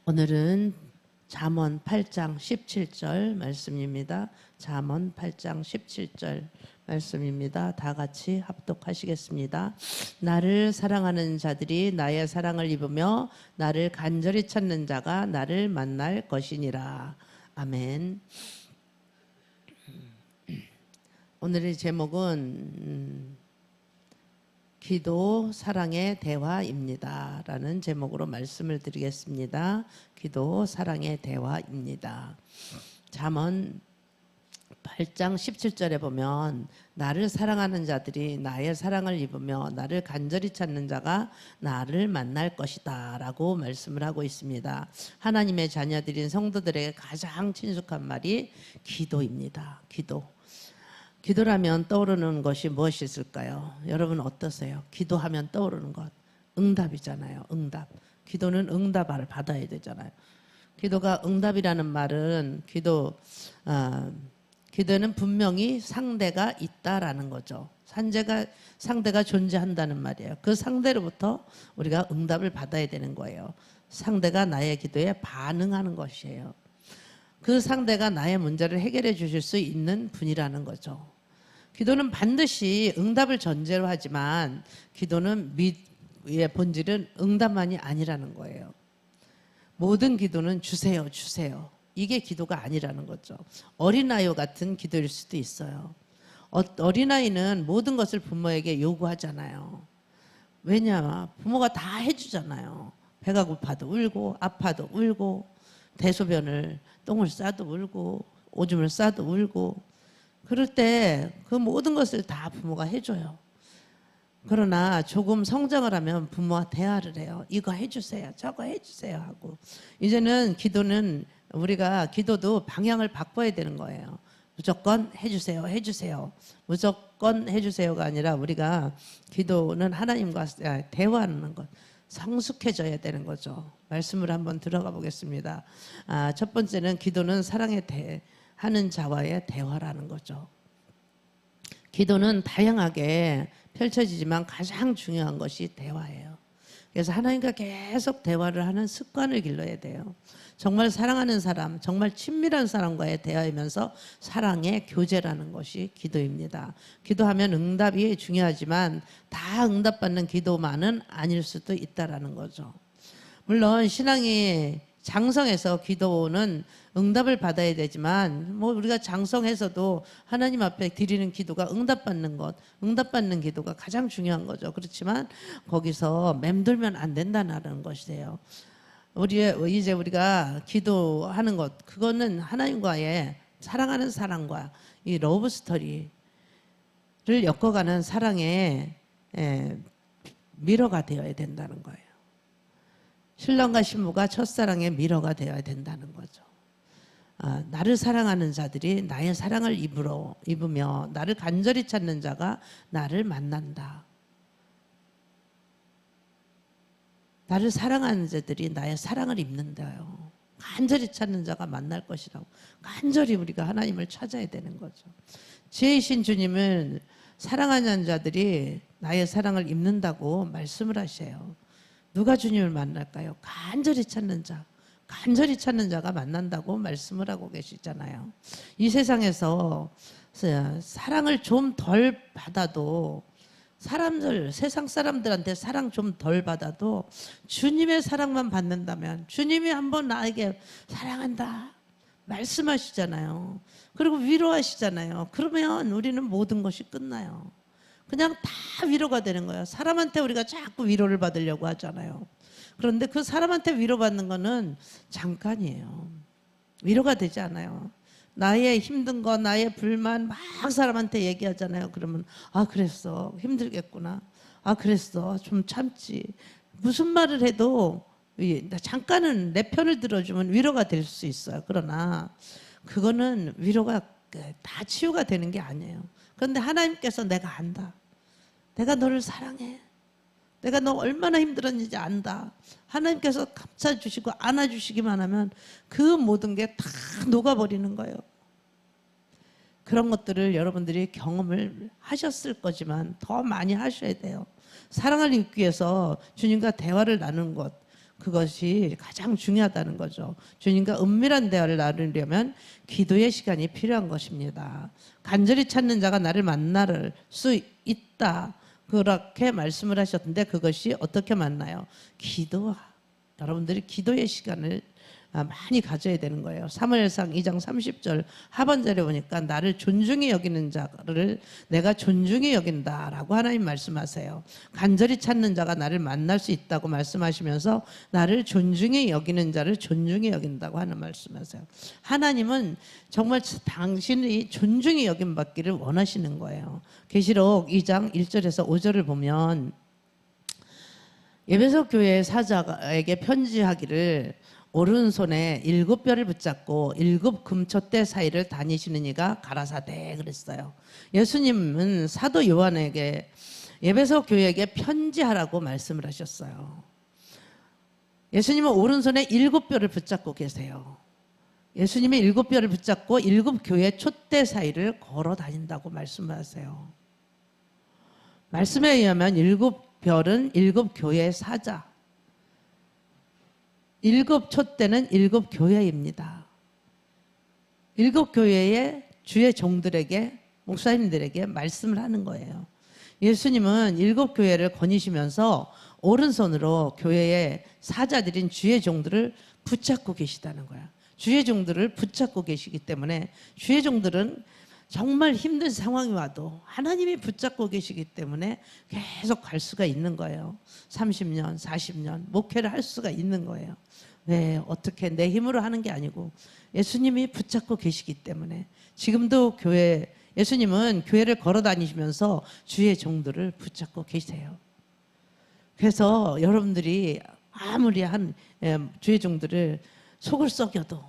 오늘은 잠언 8장 17절 말씀입니다. 잠언 8장 17절 말씀입니다. 다 같이 합독하시겠습니다. 나를 사랑하는 자들이 나의 사랑을 입으며 나를 간절히 찾는 자가 나를 만날 것이니라. 아멘. 오늘의 제목은 기도 사랑의 대화입니다 라는 제목으로 말씀을 드리겠습니다. 기도 사랑의 대화입니다. 잠언 8장 17절에 보면 나를 사랑하는 자들이 나의 사랑을 입으며 나를 간절히 찾는 자가 나를 만날 것이다 라고 말씀을 하고 있습니다. 하나님의 자녀들인 성도들에게 가장 친숙한 말이 기도입니다. 기도라면 떠오르는 것이 무엇이 있을까요? 여러분 어떠세요? 기도하면 떠오르는 것 응답이잖아요. 응답. 기도는 응답을 받아야 되잖아요. 기도가 응답이라는 말은 기도는 분명히 상대가 있다라는 거죠. 상대가 존재한다는 말이에요. 그 상대로부터 우리가 응답을 받아야 되는 거예요. 상대가 나의 기도에 반응하는 것이에요. 그 상대가 나의 문제를 해결해 주실 수 있는 분이라는 거죠. 기도는 반드시 응답을 전제로 하지만 기도는 의 본질은 응답만이 아니라는 거예요. 모든 기도는 주세요. 이게 기도가 아니라는 거죠. 어린아이와 같은 기도일 수도 있어요. 어린아이는 모든 것을 부모에게 요구하잖아요. 왜냐? 부모가 다 해주잖아요. 배가 고파도 울고 아파도 울고 대소변을 똥을 싸도 울고 오줌을 싸도 울고 그럴 때 그 모든 것을 다 부모가 해줘요. 그러나 조금 성장을 하면 부모와 대화를 해요. 이거 해주세요. 저거 해주세요 하고 이제는 우리가 기도도 방향을 바꿔야 되는 거예요. 무조건 해주세요. 무조건 해주세요가 아니라 우리가 기도는 하나님과 대화하는 것 성숙해져야 되는 거죠. 말씀을 한번 들어가 보겠습니다. 첫 번째는 기도는 하는 자와의 대화라는 거죠. 기도는 다양하게 펼쳐지지만 가장 중요한 것이 대화예요. 그래서 하나님과 계속 대화를 하는 습관을 길러야 돼요. 정말 사랑하는 사람, 정말 친밀한 사람과의 대화이면서 사랑의 교제라는 것이 기도입니다. 기도하면 응답이 중요하지만 다 응답받는 기도만은 아닐 수도 있다라는 거죠. 물론 신앙이 장성해서 기도는 응답을 받아야 되지만 우리가 장성해서도 하나님 앞에 드리는 기도가 응답받는 기도가 가장 중요한 거죠. 그렇지만 거기서 맴돌면 안 된다는 것이에요. 이제 우리가 기도하는 것 그거는 하나님과의 사랑하는 사랑과 이 러브 스토리를 엮어가는 사랑의 미러가 되어야 된다는 거예요. 신랑과 신부가 첫사랑의 미러가 되어야 된다는 거죠. 나를 사랑하는 자들이 나의 사랑을 입으며 나를 간절히 찾는 자가 나를 만난다. 나를 사랑하는 자들이 나의 사랑을 입는다요. 간절히 찾는 자가 만날 것이라고. 간절히 우리가 하나님을 찾아야 되는 거죠. 지혜이신 주님은 사랑하는 자들이 나의 사랑을 입는다고 말씀을 하셔요. 누가 주님을 만날까요? 간절히 찾는 자가 만난다고 말씀을 하고 계시잖아요. 이 세상에서 사랑을 좀 덜 받아도 세상 사람들한테 사랑 좀 덜 받아도 주님의 사랑만 받는다면 주님이 한번 나에게 사랑한다 말씀하시잖아요. 그리고 위로하시잖아요. 그러면 우리는 모든 것이 끝나요. 그냥 다 위로가 되는 거예요. 사람한테 우리가 자꾸 위로를 받으려고 하잖아요. 그런데 그 사람한테 위로받는 거는 잠깐이에요. 위로가 되지 않아요. 나의 힘든 거, 나의 불만 막 사람한테 얘기하잖아요. 그러면 그랬어. 힘들겠구나. 그랬어. 좀 참지. 무슨 말을 해도 잠깐은 내 편을 들어주면 위로가 될 수 있어요. 그러나 그거는 위로가 다 치유가 되는 게 아니에요. 그런데 하나님께서 내가 안다. 내가 너를 사랑해. 내가 너 얼마나 힘들었는지 안다. 하나님께서 감싸주시고 안아주시기만 하면 그 모든 게 다 녹아버리는 거예요. 그런 것들을 여러분들이 경험을 하셨을 거지만 더 많이 하셔야 돼요. 사랑을 입기 위해서 주님과 대화를 나누는 것 그것이 가장 중요하다는 거죠. 주님과 은밀한 대화를 나누려면 기도의 시간이 필요한 것입니다. 간절히 찾는 자가 나를 만날 수 있다. 그렇게 말씀을 하셨는데 그것이 어떻게 만나요? 여러분들이 기도의 시간을 많이 가져야 되는 거예요. 사무엘상 2장 30절 하반절에 보니까 나를 존중히 여기는 자를 내가 존중히 여긴다라고 하나님 말씀하세요. 간절히 찾는 자가 나를 만날 수 있다고 말씀하시면서 나를 존중히 여기는 자를 존중히 여긴다고 하는 말씀하세요. 하나님은 정말 당신이 존중히 여김받기를 원하시는 거예요. 계시록 2장 1절에서 5절을 보면 에베소 교회 사자에게 편지하기를 오른손에 7뼈를 붙잡고 7 금촛대 사이를 다니시는 이가 가라사대 그랬어요. 예수님은 사도 요한에게 에베소 교회에게 편지하라고 말씀을 하셨어요. 예수님은 오른손에 7뼈를 붙잡고 계세요. 예수님이 7뼈를 붙잡고 7 교회 촛대 사이를 걸어 다닌다고 말씀을 하세요. 말씀에 의하면 7별은 7 교회의 사자, 7 촛대는 7 교회입니다. 7 교회의 주의 종들에게, 목사님들에게 말씀을 하는 거예요. 예수님은 7 교회를 거니시면서 오른손으로 교회의 사자들인 주의 종들을 붙잡고 계시다는 거야. 주의 종들을 붙잡고 계시기 때문에 주의 종들은 정말 힘든 상황이 와도 하나님이 붙잡고 계시기 때문에 계속 갈 수가 있는 거예요. 30년, 40년 목회를 할 수가 있는 거예요. 왜? 어떻게 내 힘으로 하는 게 아니고 예수님이 붙잡고 계시기 때문에. 지금도 예수님은 교회를 걸어 다니시면서 주의 종들을 붙잡고 계세요. 그래서 여러분들이 아무리 주의 종들을 속을 썩여도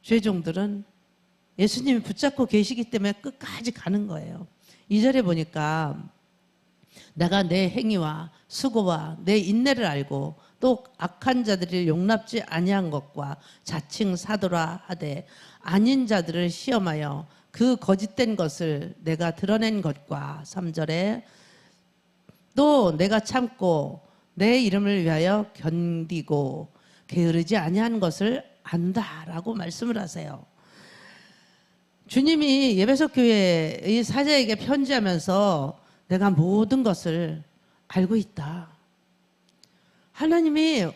주의 종들은 예수님이 붙잡고 계시기 때문에 끝까지 가는 거예요. 2절에 보니까 내가 내 행위와 수고와 내 인내를 알고 또 악한 자들을 용납지 아니한 것과 자칭 사도라 하되 아닌 자들을 시험하여 그 거짓된 것을 내가 드러낸 것과 3절에 또 내가 참고 내 이름을 위하여 견디고 게으르지 아니한 것을 안다라고 말씀을 하세요. 주님이 에베소 교회의 사자에게 편지하면서 내가 모든 것을 알고 있다. 하나님이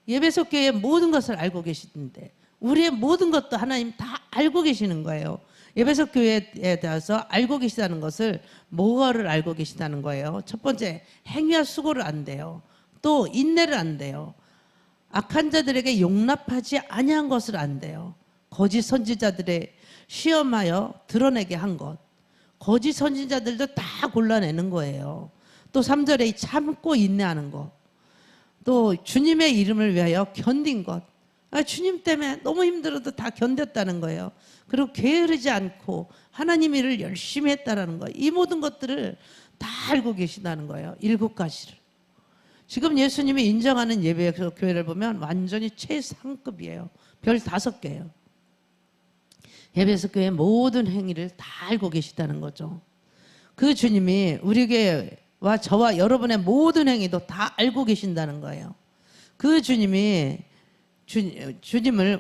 에베소 교회의 모든 것을 알고 계시는데 우리의 모든 것도 하나님 다 알고 계시는 거예요. 에베소 교회에 대해서 알고 계시다는 것을 뭐를 알고 계시다는 거예요. 첫 번째, 행위와 수고를 안대요. 또 인내를 안대요. 악한 자들에게 용납하지 아니한 것을 안대요. 거짓 선지자들의 시험하여 드러내게 한 것. 거짓 선지자들도 다 골라내는 거예요. 또 3절에 참고 인내하는 것. 또 주님의 이름을 위하여 견딘 것. 주님 때문에 너무 힘들어도 다 견뎠다는 거예요. 그리고 게으르지 않고 하나님 일을 열심히 했다는 거예요. 이 모든 것들을 다 알고 계신다는 거예요. 7가지를. 지금 예수님이 인정하는 예배에서 교회를 보면 완전히 최상급이에요. 별 5개예요. 에베소 교회의 모든 행위를 다 알고 계시다는 거죠. 그 주님이 우리 교회와 저와 여러분의 모든 행위도 다 알고 계신다는 거예요. 그 주님을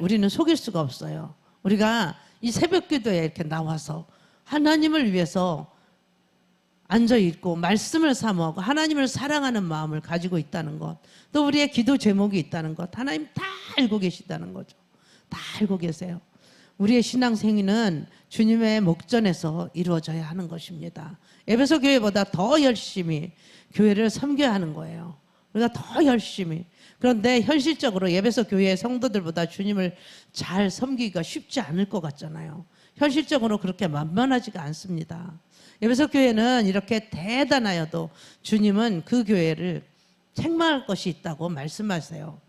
우리는 속일 수가 없어요. 우리가 이 새벽 기도에 이렇게 나와서 하나님을 위해서 앉아있고 말씀을 사모하고 하나님을 사랑하는 마음을 가지고 있다는 것, 또 우리의 기도 제목이 있다는 것, 하나님 다 알고 계시다는 거죠. 다 알고 계세요. 우리의 신앙생활은 주님의 목전에서 이루어져야 하는 것입니다. 에베소 교회보다 더 열심히 교회를 섬겨야 하는 거예요. 우리가 더 열심히. 그런데 현실적으로 에베소 교회의 성도들보다 주님을 잘 섬기기가 쉽지 않을 것 같잖아요. 현실적으로 그렇게 만만하지가 않습니다. 에베소 교회는 이렇게 대단하여도 주님은 그 교회를 책망할 것이 있다고 말씀하세요.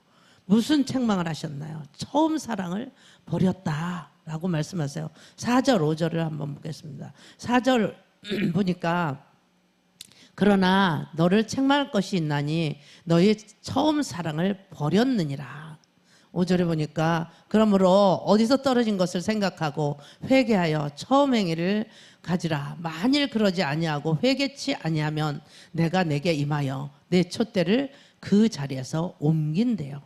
무슨 책망을 하셨나요? 처음 사랑을 버렸다라고 말씀하세요. 4절 5절을 한번 보겠습니다. 4절 보니까 그러나 너를 책망할 것이 있나니 너의 처음 사랑을 버렸느니라. 5절에 보니까 그러므로 어디서 떨어진 것을 생각하고 회개하여 처음 행위를 가지라. 만일 그러지 아니하고 회개치 아니하면 내가 내게 임하여 내 촛대를 그 자리에서 옮긴대요.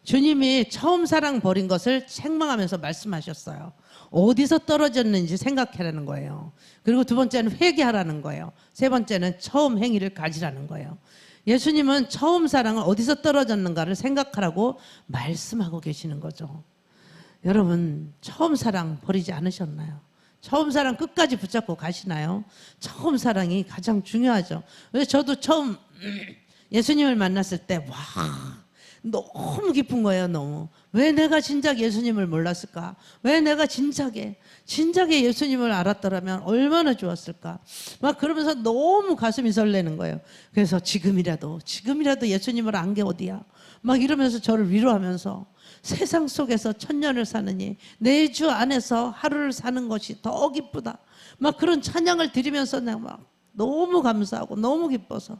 주님이 처음 사랑 버린 것을 책망하면서 말씀하셨어요. 어디서 떨어졌는지 생각하라는 거예요. 그리고 두 번째는 회개하라는 거예요. 세 번째는 처음 행위를 가지라는 거예요. 예수님은 처음 사랑은 어디서 떨어졌는가를 생각하라고 말씀하고 계시는 거죠. 여러분, 처음 사랑 버리지 않으셨나요? 처음 사랑 끝까지 붙잡고 가시나요? 처음 사랑이 가장 중요하죠. 그래서 저도 처음 예수님을 만났을 때 너무 기쁜 거예요. 너무. 왜 내가 진작 예수님을 몰랐을까? 왜 내가 진작에 예수님을 알았더라면 얼마나 좋았을까? 막 그러면서 너무 가슴이 설레는 거예요. 그래서 지금이라도 예수님을 안 게 어디야? 막 이러면서 저를 위로하면서 세상 속에서 천년을 사느니 내 주 안에서 하루를 사는 것이 더 기쁘다. 막 그런 찬양을 드리면서 내가 막 너무 감사하고 너무 기뻐서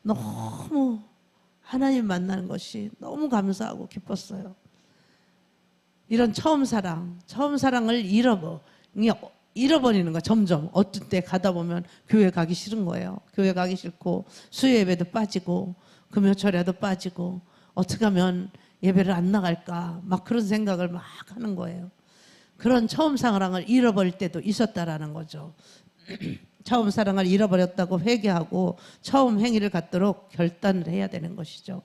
너무 하나님 만나는 것이 너무 감사하고 기뻤어요. 이런 처음 사랑을 잃어버리는 거. 점점 어떤 때 가다 보면 교회 가기 싫은 거예요. 교회 가기 싫고 수요 예배도 빠지고 금요철에도 빠지고 어떻게 하면 예배를 안 나갈까 막 그런 생각을 막 하는 거예요. 그런 처음 사랑을 잃어버릴 때도 있었다라는 거죠. 처음 사랑을 잃어버렸다고 회개하고 처음 행위를 갖도록 결단을 해야 되는 것이죠.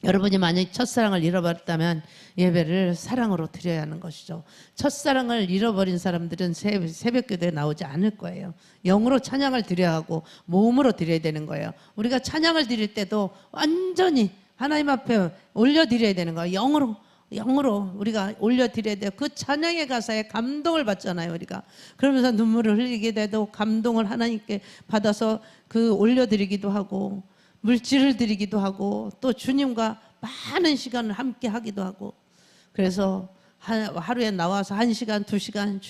여러분이 만약 첫사랑을 잃어버렸다면 예배를 사랑으로 드려야 하는 것이죠. 첫사랑을 잃어버린 사람들은 새벽기도에 나오지 않을 거예요. 영으로 찬양을 드려야 하고 몸으로 드려야 되는 거예요. 우리가 찬양을 드릴 때도 완전히 하나님 앞에 올려드려야 되는 거예요. 영으로 우리가 올려드려야 돼요. 그 찬양의 가사에 감동을 받잖아요. 우리가 그러면서 눈물을 흘리게 돼도 감동을 하나님께 받아서 그 올려드리기도 하고 물질을 드리기도 하고 또 주님과 많은 시간을 함께 하기도 하고 그래서 하루에 나와서 1시간 2시간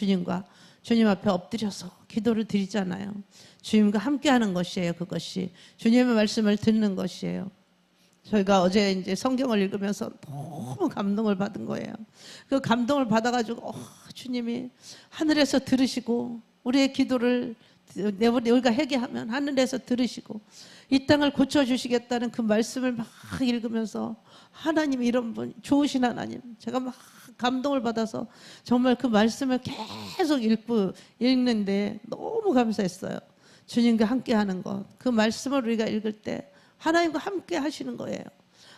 주님 앞에 엎드려서 기도를 드리잖아요. 주님과 함께 하는 것이에요. 그것이 주님의 말씀을 듣는 것이에요. 저희가 어제 이제 성경을 읽으면서 너무 감동을 받은 거예요. 그 감동을 받아가지고 주님이 하늘에서 들으시고 우리의 기도를 우리가 회개하면 하늘에서 들으시고 이 땅을 고쳐주시겠다는 그 말씀을 막 읽으면서 하나님 이런 분 좋으신 하나님 제가 막 감동을 받아서 정말 그 말씀을 계속 읽는데 너무 감사했어요. 주님과 함께 하는 것 그 말씀을 우리가 읽을 때 하나님과 함께 하시는 거예요.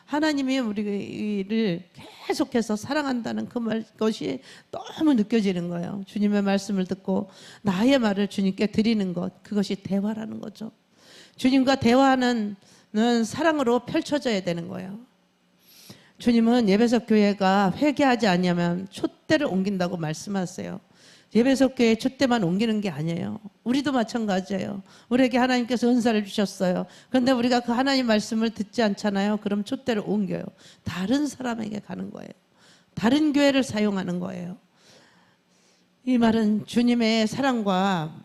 하나님이 우리를 계속해서 사랑한다는 것이 너무 느껴지는 거예요. 주님의 말씀을 듣고 나의 말을 주님께 드리는 것 그것이 대화라는 거죠. 주님과 대화하는 사랑으로 펼쳐져야 되는 거예요. 주님은 예배석 교회가 회개하지 않으면 촛대를 옮긴다고 말씀하세요. 예배석 교회 촛대만 옮기는 게 아니에요. 우리도 마찬가지예요. 우리에게 하나님께서 은사를 주셨어요. 그런데 우리가 그 하나님 말씀을 듣지 않잖아요. 그럼 촛대를 옮겨요. 다른 사람에게 가는 거예요. 다른 교회를 사용하는 거예요. 이 말은 주님의 사랑과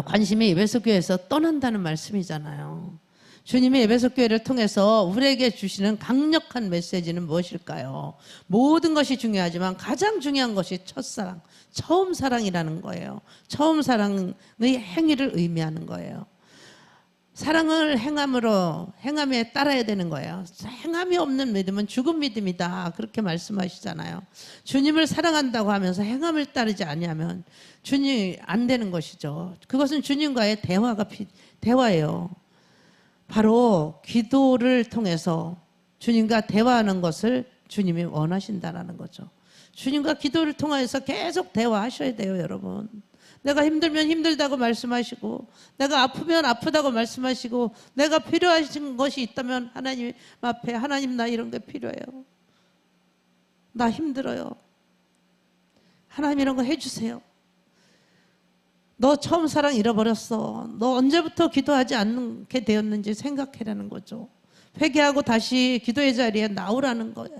관심이 예배석 교회에서 떠난다는 말씀이잖아요. 주님의 예배석 교회를 통해서 우리에게 주시는 강력한 메시지는 무엇일까요? 모든 것이 중요하지만 가장 중요한 것이 첫사랑, 처음 사랑이라는 거예요. 처음 사랑의 행위를 의미하는 거예요. 사랑을 행함에 따라야 되는 거예요. 행함이 없는 믿음은 죽은 믿음이다. 그렇게 말씀하시잖아요. 주님을 사랑한다고 하면서 행함을 따르지 않으면 주님이 안 되는 것이죠. 그것은 주님과의 대화예요. 바로 기도를 통해서 주님과 대화하는 것을 주님이 원하신다는 거죠. 주님과 기도를 통해서 계속 대화하셔야 돼요, 여러분. 내가 힘들면 힘들다고 말씀하시고 내가 아프면 아프다고 말씀하시고 내가 필요하신 것이 있다면 하나님 앞에 하나님 나 이런 게 필요해요. 나 힘들어요. 하나님 이런 거 해주세요. 너 처음 사랑 잃어버렸어. 너 언제부터 기도하지 않게 되었는지 생각해라는 거죠. 회개하고 다시 기도의 자리에 나오라는 거예요.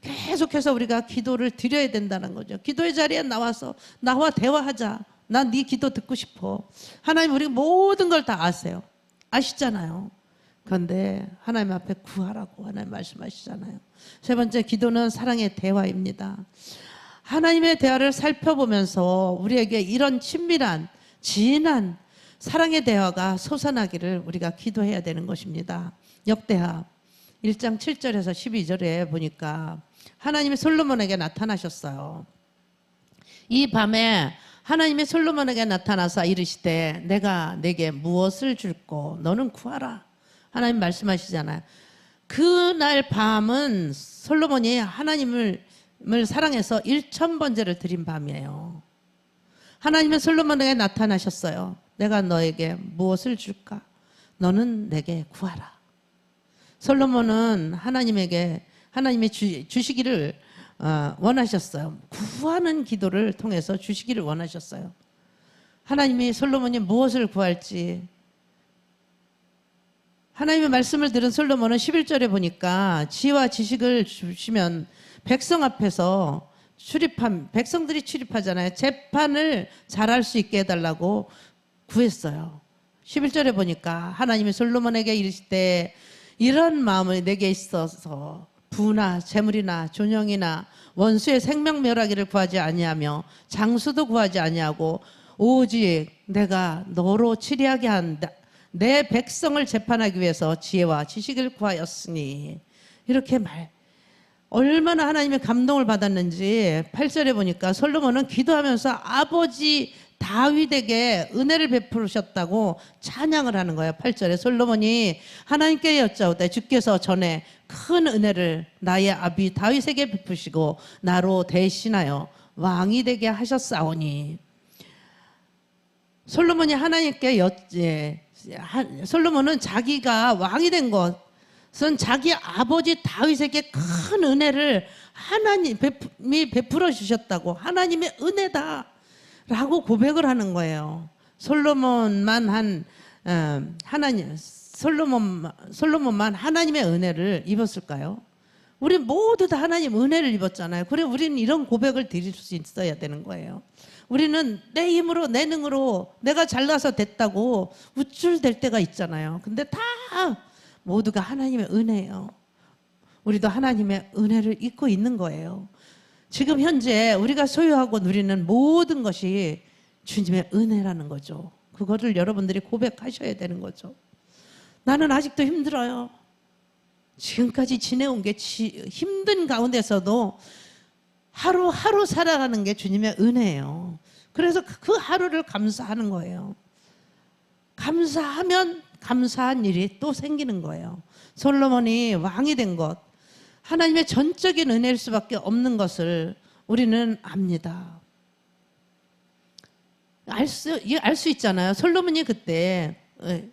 계속해서 우리가 기도를 드려야 된다는 거죠. 기도의 자리에 나와서 나와 대화하자. 난 네 기도 듣고 싶어. 하나님 우리가 모든 걸 다 아세요. 아시잖아요. 그런데 하나님 앞에 구하라고 하나님 말씀하시잖아요. 세 번째 기도는 사랑의 대화입니다. 하나님의 대화를 살펴보면서 우리에게 이런 친밀한 진한 사랑의 대화가 솟아나기를 우리가 기도해야 되는 것입니다. 역대하 1장 7절에서 12절에 보니까 하나님이 솔로몬에게 나타나셨어요. 이 밤에 하나님이 솔로몬에게 나타나서 이르시되 내가 내게 무엇을 줄꼬 너는 구하라. 하나님 말씀하시잖아요. 그날 밤은 솔로몬이 하나님을 사랑해서 1000번제를 드린 밤이에요. 하나님은 솔로몬에게 나타나셨어요. 내가 너에게 무엇을 줄까? 너는 내게 구하라. 솔로몬은 하나님이 주시기를 원하셨어요. 구하는 기도를 통해서 주시기를 원하셨어요. 하나님이 솔로몬이 무엇을 구할지, 하나님의 말씀을 들은 솔로몬은 11절에 보니까 지혜와 지식을 주시면 백성 앞에서 백성들이 출입하잖아요. 재판을 잘할 수 있게 해달라고 구했어요. 11절에 보니까 하나님이 솔로몬에게 이르시되 이런 마음을 내게 있어서 부나 재물이나 존영이나 원수의 생명멸하기를 구하지 아니하며 장수도 구하지 아니하고 오직 내가 너로 치리하게 한다. 내 백성을 재판하기 위해서 지혜와 지식을 구하였으니. 이렇게 얼마나 하나님의 감동을 받았는지 8절에 보니까 솔로몬은 기도하면서 아버지 다윗에게 은혜를 베푸셨다고 찬양을 하는 거예요. 8절에 솔로몬이 하나님께 여짜오되 주께서 전에 큰 은혜를 나의 아비 다윗에게 베푸시고 나로 대신하여 왕이 되게 하셨사오니. 솔로몬이 솔로몬은 자기가 왕이 된 것은 자기 아버지 다윗에게 큰 은혜를 하나님이 베풀어 주셨다고, 하나님의 은혜다 라고 고백을 하는 거예요. 솔로몬만 하나님의 은혜를 입었을까요? 우리 모두 다 하나님 은혜를 입었잖아요. 그래 우리는 이런 고백을 드릴 수 있어야 되는 거예요. 우리는 내 힘으로 내 능으로 내가 잘나서 됐다고 우쭐댈 때가 있잖아요. 근데 다 모두가 하나님의 은혜예요. 우리도 하나님의 은혜를 입고 있는 거예요. 지금 현재 우리가 소유하고 누리는 모든 것이 주님의 은혜라는 거죠. 그거를 여러분들이 고백하셔야 되는 거죠. 나는 아직도 힘들어요. 지금까지 지내온 게 힘든 가운데서도 하루하루 살아가는 게 주님의 은혜예요. 그래서 그 하루를 감사하는 거예요. 감사하면 감사한 일이 또 생기는 거예요. 솔로몬이 왕이 된 것, 하나님의 전적인 은혜일 수밖에 없는 것을 우리는 압니다. 알 수 있잖아요. 솔로몬이 그때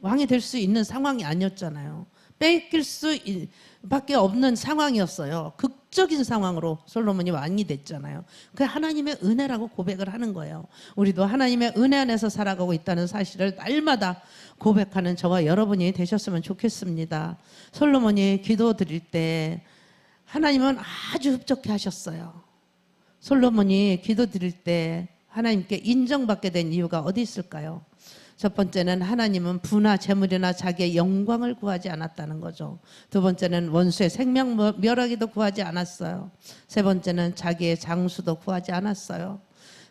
왕이 될 수 있는 상황이 아니었잖아요. 뺏길 수밖에 없는 상황이었어요. 극적인 상황으로 솔로몬이 왕이 됐잖아요. 그게 하나님의 은혜라고 고백을 하는 거예요. 우리도 하나님의 은혜 안에서 살아가고 있다는 사실을 날마다 고백하는 저와 여러분이 되셨으면 좋겠습니다. 솔로몬이 기도 드릴 때 하나님은 아주 흡족해 하셨어요. 솔로몬이 기도 드릴 때 하나님께 인정받게 된 이유가 어디 있을까요? 첫 번째는 하나님은 부나 재물이나 자기의 영광을 구하지 않았다는 거죠. 두 번째는 원수의 생명 멸하기도 구하지 않았어요. 세 번째는 자기의 장수도 구하지 않았어요.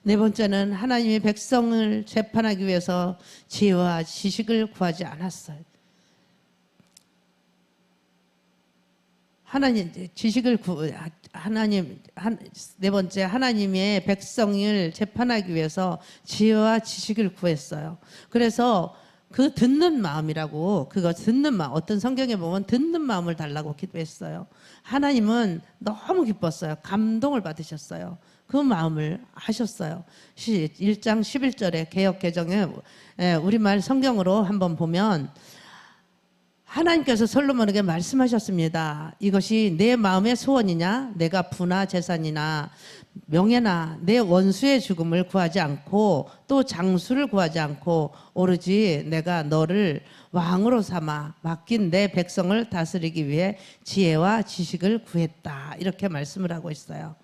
네 번째는 하나님의 백성을 재판하기 위해서 지혜와 지식을 구하지 않았어요. 네 번째, 하나님의 백성을 재판하기 위해서 지혜와 지식을 구했어요. 그래서 그 듣는 마음이라고, 그거 듣는 마음, 어떤 성경에 보면 듣는 마음을 달라고 기도했어요. 하나님은 너무 기뻤어요. 감동을 받으셨어요. 그 마음을 하셨어요. 1장 11절에 개역개정에 우리말 성경으로 한번 보면 하나님께서 솔로몬에게 말씀하셨습니다. 이것이 내 마음의 소원이냐? 내가 부나 재산이나 명예나 내 원수의 죽음을 구하지 않고 또 장수를 구하지 않고 오로지 내가 너를 왕으로 삼아 맡긴 내 백성을 다스리기 위해 지혜와 지식을 구했다. 이렇게 말씀을 하고 있어요.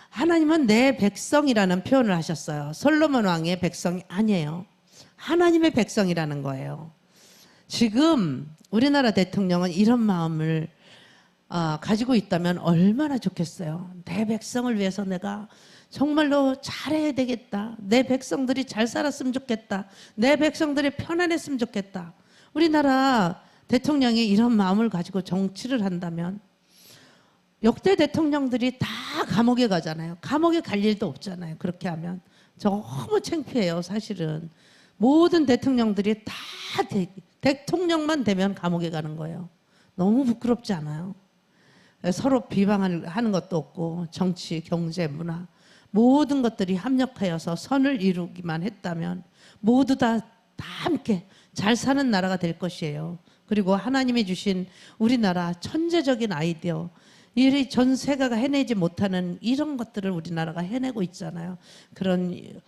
하나님은 내 백성이라는 표현을 하셨어요. 솔로몬 왕의 백성이 아니에요. 하나님의 백성이라는 거예요. 지금 우리나라 대통령은 이런 마음을 가지고 있다면 얼마나 좋겠어요. 내 백성을 위해서 내가 정말로 잘해야 되겠다. 내 백성들이 잘 살았으면 좋겠다. 내 백성들이 편안했으면 좋겠다. 우리나라 대통령이 이런 마음을 가지고 정치를 한다면 역대 대통령들이 다 감옥에 가잖아요. 감옥에 갈 일도 없잖아요. 그렇게 하면 너무 창피해요. 사실은 모든 대통령들이 다 대통령만 되면 감옥에 가는 거예요. 너무 부끄럽지 않아요? 서로 비방하는 것도 없고 정치, 경제, 문화 모든 것들이 합력하여서 선을 이루기만 했다면 모두 다 함께 잘 사는 나라가 될 것이에요. 그리고 하나님이 주신 우리나라 천재적인 아이디어, 이 전 세계가 해내지 못하는 이런 것들을 우리나라가 해내고 있잖아요. 그런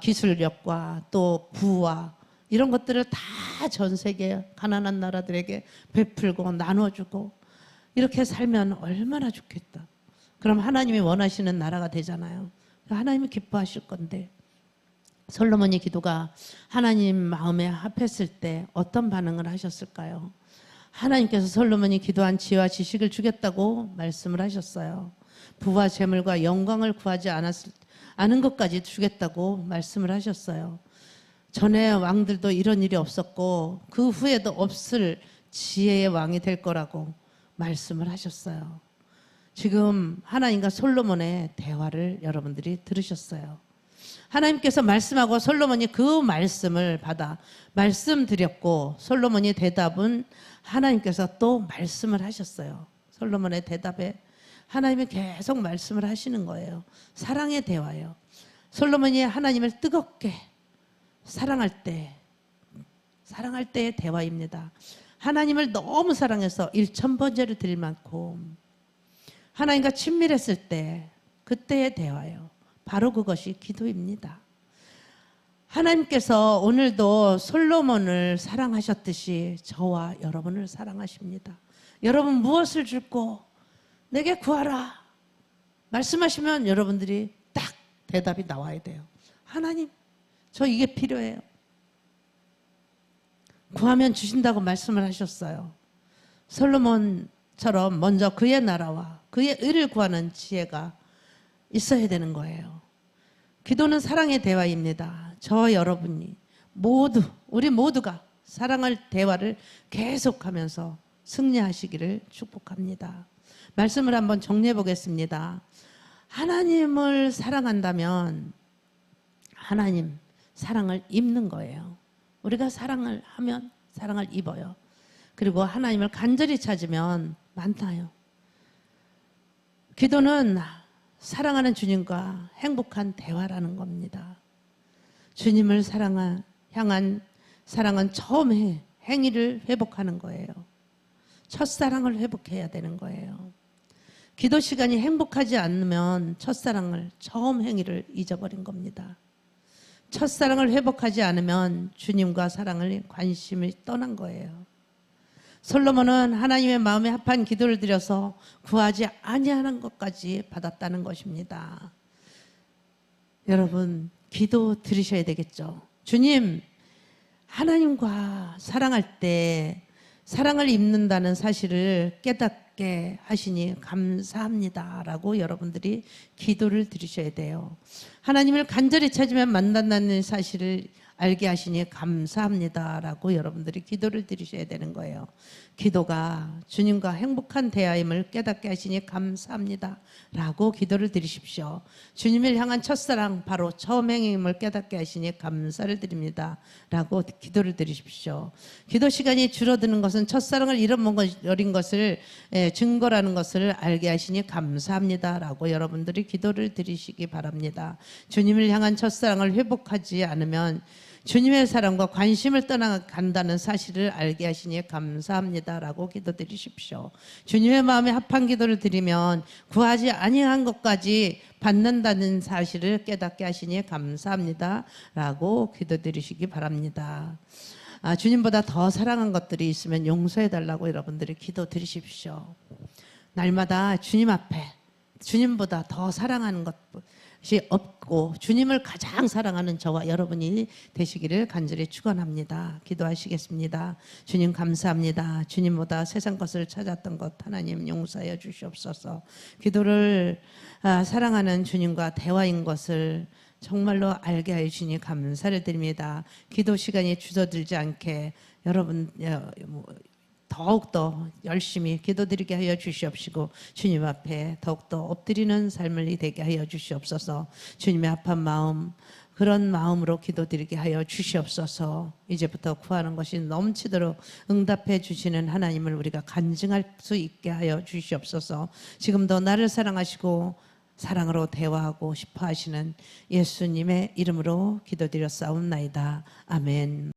기술력과 또 부와 이런 것들을 다 전 세계 가난한 나라들에게 베풀고 나눠주고 이렇게 살면 얼마나 좋겠다. 그럼 하나님이 원하시는 나라가 되잖아요. 하나님이 기뻐하실 건데 솔로몬의 기도가 하나님 마음에 합했을 때 어떤 반응을 하셨을까요? 하나님께서 솔로몬이 기도한 지혜와 지식을 주겠다고 말씀을 하셨어요. 부와 재물과 영광을 구하지 않은 것까지 주겠다고 말씀을 하셨어요. 전에 왕들도 이런 일이 없었고 그 후에도 없을 지혜의 왕이 될 거라고 말씀을 하셨어요. 지금 하나님과 솔로몬의 대화를 여러분들이 들으셨어요. 하나님께서 말씀하고 솔로몬이 그 말씀을 받아 말씀드렸고 솔로몬이 대답은 하나님께서 또 말씀을 하셨어요. 솔로몬의 대답에 하나님이 계속 말씀을 하시는 거예요. 사랑의 대화예요. 솔로몬이 하나님을 뜨겁게 사랑할 때의 대화입니다. 하나님을 너무 사랑해서 1000번제를 드릴 만큼 하나님과 친밀했을 때 그때의 대화예요. 바로 그것이 기도입니다. 하나님께서 오늘도 솔로몬을 사랑하셨듯이 저와 여러분을 사랑하십니다. 여러분 무엇을 줄고 내게 구하라 말씀하시면 여러분들이 딱 대답이 나와야 돼요. 하나님 저 이게 필요해요. 구하면 주신다고 말씀을 하셨어요. 솔로몬처럼 먼저 그의 나라와 그의 의를 구하는 지혜가 있어야 되는 거예요. 기도는 사랑의 대화입니다. 저와 여러분이 우리 모두가 사랑할 대화를 계속하면서 승리하시기를 축복합니다. 말씀을 한번 정리해 보겠습니다. 하나님을 사랑한다면 하나님 사랑을 입는 거예요. 우리가 사랑을 하면 사랑을 입어요. 그리고 하나님을 간절히 찾으면 만나요. 기도는 사랑하는 주님과 행복한 대화라는 겁니다. 주님을 향한 사랑은 처음 행위를 회복하는 거예요. 첫사랑을 회복해야 되는 거예요. 기도 시간이 행복하지 않으면 첫사랑을 처음 행위를 잊어버린 겁니다. 첫사랑을 회복하지 않으면 주님과 사랑을 관심이 떠난 거예요. 솔로몬은 하나님의 마음에 합한 기도를 드려서 구하지 아니하는 것까지 받았다는 것입니다. 여러분 기도 드리셔야 되겠죠. 주님 하나님과 사랑할 때 사랑을 입는다는 사실을 깨닫게 하시니 감사합니다 라고 여러분들이 기도를 드리셔야 돼요. 하나님을 간절히 찾으면 만난다는 사실을 알게 하시니 감사합니다 라고 여러분들이 기도를 드리셔야 되는 거예요. 기도가 주님과 행복한 대화임을 깨닫게 하시니 감사합니다 라고 기도를 드리십시오. 주님을 향한 첫사랑 바로 처음 행임을 깨닫게 하시니 감사를 드립니다 라고 기도를 드리십시오. 기도 시간이 줄어드는 것은 첫사랑을 잃어버린 것을 증거라는 것을 알게 하시니 감사합니다 라고 여러분들이 기도를 드리시기 바랍니다. 주님을 향한 첫사랑을 회복하지 않으면 주님의 사랑과 관심을 떠나간다는 사실을 알게 하시니 감사합니다 라고 기도드리십시오. 주님의 마음에 합한 기도를 드리면 구하지 아니한 것까지 받는다는 사실을 깨닫게 하시니 감사합니다 라고 기도드리시기 바랍니다. 주님보다 더 사랑한 것들이 있으면 용서해 달라고 여러분들이 기도드리십시오. 날마다 주님 앞에 주님보다 더 사랑하는 것이 없고 주님을 가장 사랑하는 저와 여러분이 되시기를 간절히 축원합니다. 기도하시겠습니다. 주님 감사합니다. 주님보다 세상 것을 찾았던 것 하나님 용서하여 주시옵소서. 기도를 사랑하는 주님과 대화인 것을 정말로 알게 하여 주니 감사를 드립니다. 기도 시간이 줄어들지 않게 여러분 더욱더 열심히 기도드리게 하여 주시옵시고 주님 앞에 더욱더 엎드리는 삶을 되게 하여 주시옵소서. 주님의 합한 마음, 그런 마음으로 기도드리게 하여 주시옵소서. 이제부터 구하는 것이 넘치도록 응답해 주시는 하나님을 우리가 간증할 수 있게 하여 주시옵소서. 지금도 나를 사랑하시고 사랑으로 대화하고 싶어 하시는 예수님의 이름으로 기도드렸사옵나이다. 아멘.